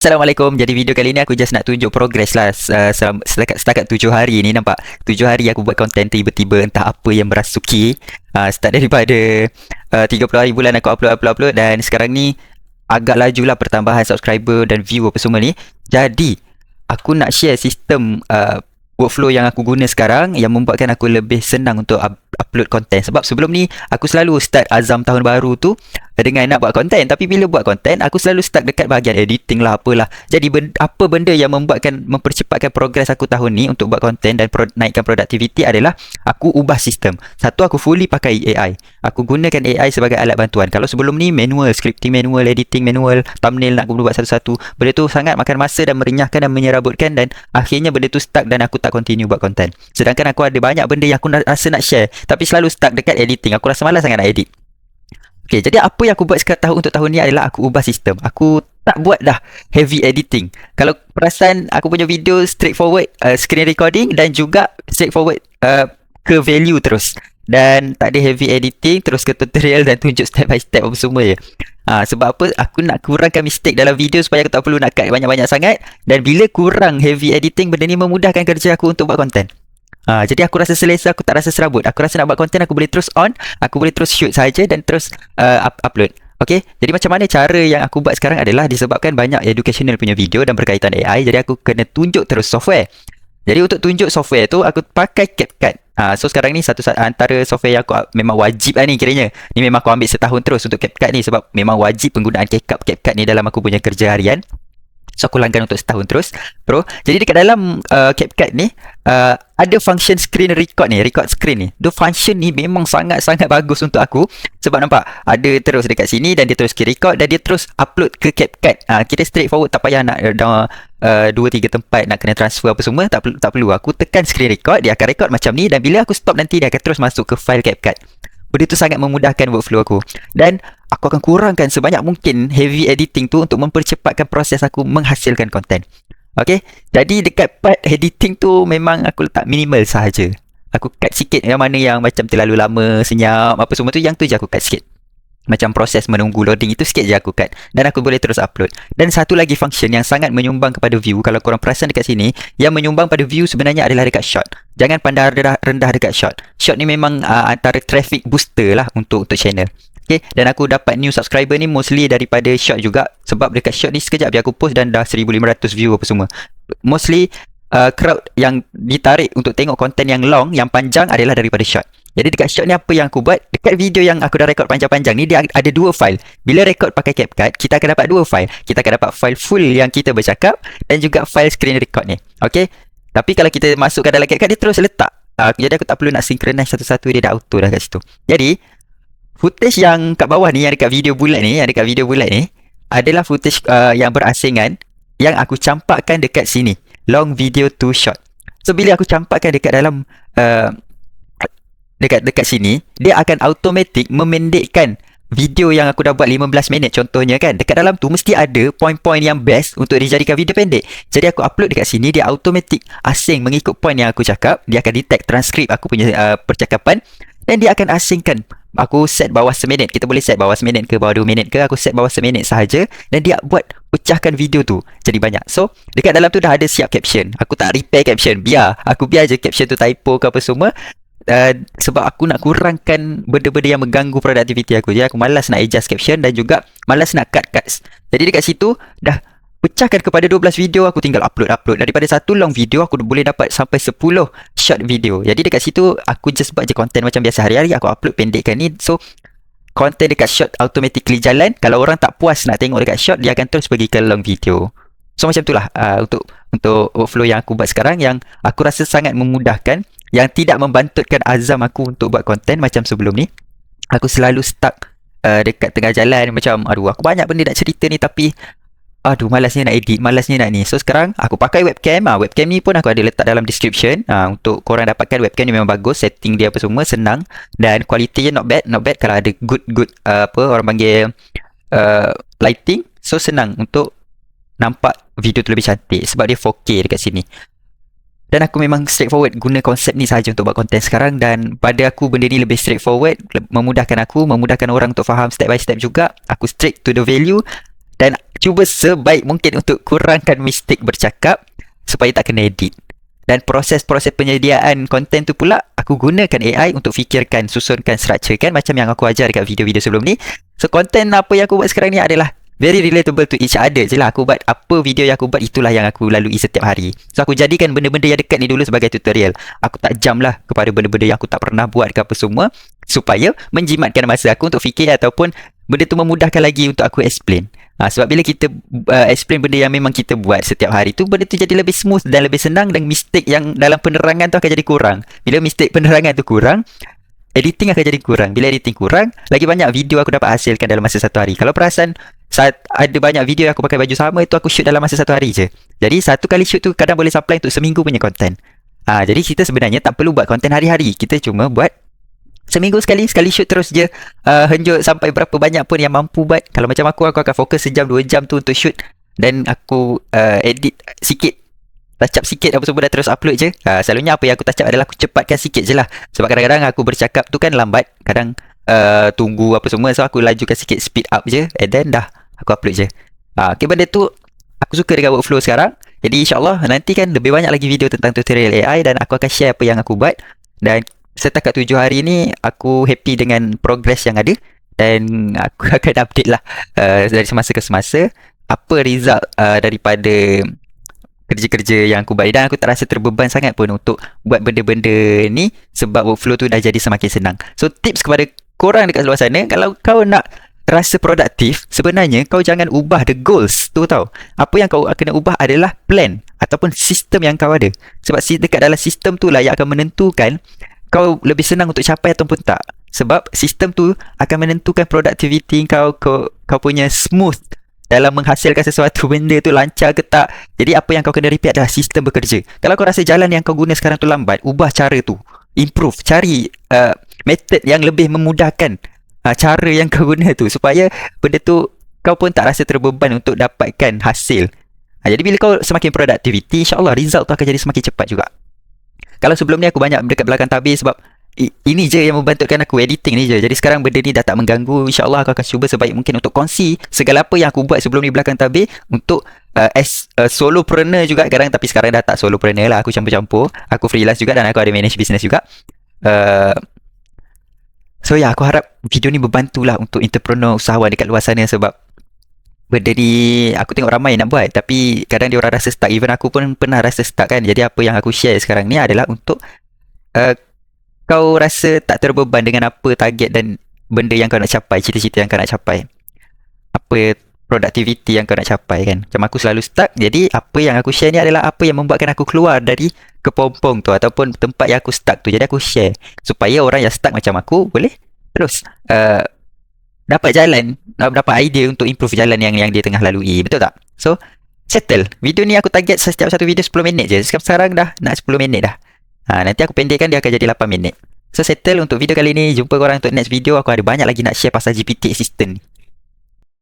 Assalamualaikum. Jadi video kali ni aku just nak tunjuk progress lah setakat 7 hari ni, nampak. 7 hari aku buat konten, tiba-tiba entah apa yang merasuki. Start daripada 30 hari bulan aku upload dan sekarang ni agak laju lah pertambahan subscriber dan view apa semua ni. Jadi aku nak share sistem workflow yang aku guna sekarang yang membuatkan aku lebih senang untuk upload konten. Sebab sebelum ni aku selalu start azam tahun baru tu dengan nak buat konten, tapi bila buat konten aku selalu stuck dekat bahagian editing lah apalah. Jadi apa benda yang mempercepatkan progres aku tahun ni untuk buat konten dan naikkan productivity adalah aku ubah sistem. Satu, aku fully pakai AI. Aku gunakan AI sebagai alat bantuan. Kalau sebelum ni manual, scripting manual, editing manual, thumbnail nak aku buat satu-satu, benda tu sangat makan masa dan merenyahkan dan menyerabutkan, dan akhirnya benda tu stuck dan aku tak continue buat konten. Sedangkan aku ada banyak benda yang aku rasa nak share tapi selalu stuck dekat editing. Aku rasa malas sangat nak edit. Okay, jadi apa yang aku buat sekarang untuk tahun ni adalah aku ubah sistem. Aku tak buat dah heavy editing. Kalau perasan aku punya video straightforward screen recording dan juga straightforward ke value terus. Dan tak ada heavy editing, terus ke tutorial dan tunjuk step by step apa semua je. Sebab apa? Aku nak kurangkan mistake dalam video supaya aku tak perlu nak cut banyak-banyak sangat. Dan bila kurang heavy editing, benda ni memudahkan kerja aku untuk buat konten. Jadi aku rasa selesa, aku tak rasa serabut. Aku rasa nak buat konten, aku boleh terus on, aku boleh terus shoot saja dan terus upload. Okay, jadi macam mana cara yang aku buat sekarang adalah disebabkan banyak educational punya video dan berkaitan AI. Jadi aku kena tunjuk terus software. Jadi untuk tunjuk software tu aku pakai CapCut. So sekarang ni satu antara software yang aku memang wajib lah ni kiranya. Ni memang aku ambil setahun terus untuk CapCut ni sebab memang wajib penggunaan CapCut ni dalam aku punya kerja harian. So aku langgan untuk setahun terus bro. Jadi dekat dalam CapCut ni ada function screen record ni, record screen ni. The function ni memang sangat-sangat bagus untuk aku. Sebab nampak ada terus dekat sini dan dia terus record dan dia terus upload ke CapCut. Kita straightforward, tak payah nak 2-3 tempat nak kena transfer apa semua. Tak perlu. Aku tekan screen record, dia akan record macam ni. Dan bila aku stop nanti dia akan terus masuk ke file CapCut. Benda tu sangat memudahkan workflow aku. Dan aku akan kurangkan sebanyak mungkin heavy editing tu untuk mempercepatkan proses aku menghasilkan konten. Okay, jadi dekat part editing tu memang aku letak minimal sahaja. Aku cut sikit yang mana yang macam terlalu lama, senyap, apa semua tu, yang tu je aku cut sikit. Macam proses menunggu loading itu sikit je aku cut. Dan aku boleh terus upload. Dan satu lagi function yang sangat menyumbang kepada view, kalau korang perasan dekat sini, yang menyumbang pada view sebenarnya adalah dekat shot. Jangan pandang rendah dekat shot. Shot ni memang antara traffic booster lah untuk channel. Okay, dan aku dapat new subscriber ni mostly daripada shot juga. Sebab dekat shot ni sekejap je aku post dan dah 1,500 view apa semua. Mostly crowd yang ditarik untuk tengok konten yang long, yang panjang adalah daripada shot. Jadi dekat shot ni apa yang aku buat, dekat video yang aku dah rekod panjang-panjang ni, dia ada dua file. Bila rekod pakai CapCut, kita akan dapat dua file. Kita akan dapat file full yang kita bercakap dan juga file screen record ni. Okay, tapi kalau kita masukkan dalam CapCut, dia terus letak. Jadi aku tak perlu nak synchronize satu-satu, dia dah auto dah kat situ. Jadi footage yang kat bawah ni, yang dekat video bulat ni, adalah footage yang berasingan yang aku campakkan dekat sini. Long video to short. So bila aku campakkan dekat dalam dekat sini, dia akan automatic memendekkan video yang aku dah buat 15 minit contohnya kan. Dekat dalam tu mesti ada point-point yang best untuk dijadikan video pendek. Jadi aku upload dekat sini, dia automatic asing mengikut point yang aku cakap. Dia akan detect transkrip aku punya percakapan dan dia akan asingkan. Aku set bawah seminit. Kita boleh set bawah seminit ke bawah 2 minit ke. Aku set bawah seminit sahaja. Dan dia buat pecahkan video tu jadi banyak. So dekat dalam tu dah ada siap caption. Aku tak repair caption. Aku biar je caption tu typo ke apa semua. Sebab aku nak kurangkan benda-benda yang mengganggu produktiviti aku. Jadi aku malas nak adjust caption dan juga malas nak cut cuts. Jadi dekat situ dah pecahkan kepada 12 video. Aku tinggal upload. Daripada satu long video aku boleh dapat sampai 10 short video. Jadi dekat situ aku just buat je konten macam biasa hari-hari. Aku upload, pendekkan ni. So konten dekat short automatically jalan. Kalau orang tak puas nak tengok dekat short, dia akan terus pergi ke long video. So macam itulah untuk workflow yang aku buat sekarang, yang aku rasa sangat memudahkan, yang tidak membantutkan azam aku untuk buat konten macam sebelum ni. Aku selalu stuck dekat tengah jalan macam aku banyak benda nak cerita ni tapi malasnya nak edit, malasnya nak ni. So sekarang aku pakai webcam. Webcam ni pun aku ada letak dalam description. Untuk korang dapatkan webcam ni memang bagus, setting dia apa semua senang dan kualitinya not bad. Kalau ada good orang panggil lighting, so senang untuk nampak video tu lebih cantik sebab dia 4K dekat sini. Dan aku memang straightforward guna konsep ni sahaja untuk buat konten sekarang. Dan pada aku benda ni lebih straightforward, memudahkan orang untuk faham step by step juga. Aku straight to the value. Dan cuba sebaik mungkin untuk kurangkan mistake bercakap supaya tak kena edit. Dan proses-proses penyediaan konten tu pula aku gunakan AI untuk fikirkan, susunkan, structurekan macam yang aku ajar dekat video-video sebelum ni. So konten apa yang aku buat sekarang ni adalah very relatable to each other je lah. Aku buat apa video yang aku buat, itulah yang aku lalui setiap hari. So aku jadikan benda-benda yang dekat ni dulu sebagai tutorial. Aku tak jam lah kepada benda-benda yang aku tak pernah buat ke apa semua, supaya menjimatkan masa aku untuk fikir ataupun benda tu memudahkan lagi untuk aku explain. Sebab bila kita explain benda yang memang kita buat setiap hari tu, benda tu jadi lebih smooth dan lebih senang, dan mistake yang dalam penerangan tu akan jadi kurang. Bila mistake penerangan tu kurang, editing akan jadi kurang. Bila editing kurang, lagi banyak video aku dapat hasilkan dalam masa satu hari. Kalau perasan, saat ada banyak video yang aku pakai baju sama, itu aku shoot dalam masa satu hari je. Jadi satu kali shoot tu kadang boleh supply untuk seminggu punya konten. Jadi kita sebenarnya tak perlu buat konten hari-hari. Kita cuma buat seminggu sekali shoot terus je. Henjut sampai berapa banyak pun yang mampu buat. Kalau macam aku akan fokus sejam 2 jam tu untuk shoot, dan aku edit sikit, touch up sikit apa semua, dah terus upload je. Selalunya apa yang aku touch up adalah aku cepatkan sikit je lah. Sebab kadang-kadang aku bercakap tu kan lambat, kadang tunggu apa semua, so aku lajukan sikit, speed up je, and then dah aku upload je. Okay, benda tu aku suka dengan workflow sekarang. Jadi insyaAllah nanti kan lebih banyak lagi video tentang tutorial AI, dan aku akan share apa yang aku buat. Dan setakat 7 hari ni aku happy dengan progress yang ada, dan aku akan update lah dari semasa ke semasa apa result daripada kerja-kerja yang aku buat. Dan aku tak rasa terbeban sangat pun untuk buat benda-benda ni, sebab workflow tu dah jadi semakin senang. So tips kepada korang dekat luar sana, kalau kau nak rasa produktif, sebenarnya kau jangan ubah the goals tu tau. Apa yang kau kena ubah adalah plan ataupun sistem yang kau ada. Sebab dekat dalam sistem tu lah yang akan menentukan kau lebih senang untuk capai ataupun tak. Sebab sistem tu akan menentukan productivity kau punya smooth dalam menghasilkan sesuatu benda tu lancar ke tak. Jadi apa yang kau kena repeat adalah sistem bekerja. Kalau kau rasa jalan yang kau guna sekarang tu lambat, ubah cara tu, improve, cari method yang lebih memudahkan cara yang kau guna tu, supaya benda tu kau pun tak rasa terbeban untuk dapatkan hasil. Jadi bila kau semakin productivity, insyaAllah result tu akan jadi semakin cepat juga. Kalau sebelum ni aku banyak dekat belakang tabir, sebab ini je yang membantukan aku, editing ni je. Jadi sekarang benda ni dah tak mengganggu. InsyaAllah aku akan cuba sebaik mungkin untuk kongsi segala apa yang aku buat sebelum ni belakang tabir, untuk as solopreneur juga kadang. Tapi sekarang dah tak solopreneur lah, aku campur-campur. Aku freelance juga, dan aku ada manage business juga. So ya, aku harap video ni berbantulah untuk entrepreneur, usahawan dekat luar sana. Sebab benda ni aku tengok ramai nak buat, tapi kadang dia orang rasa stuck. Even aku pun pernah rasa stuck kan. Jadi apa yang aku share sekarang ni adalah untuk kau rasa tak terbeban dengan apa target dan benda yang kau nak capai, cita-cita yang kau nak capai, apa productivity yang kau nak capai kan. Macam aku selalu stuck, jadi apa yang aku share ni adalah apa yang membuatkan aku keluar dari kepompong tu ataupun tempat yang aku stuck tu. Jadi aku share supaya orang yang stuck macam aku boleh terus dapat jalan, dapat idea untuk improve jalan yang dia tengah lalui. Betul tak? So settle. Video ni aku target setiap satu video 10 minit je. Sekarang dah nak 10 minit dah. Nanti aku pendekkan, dia akan jadi 8 minit. So settle untuk video kali ni. Jumpa korang untuk next video. Aku ada banyak lagi nak share pasal GPT Assistant ni.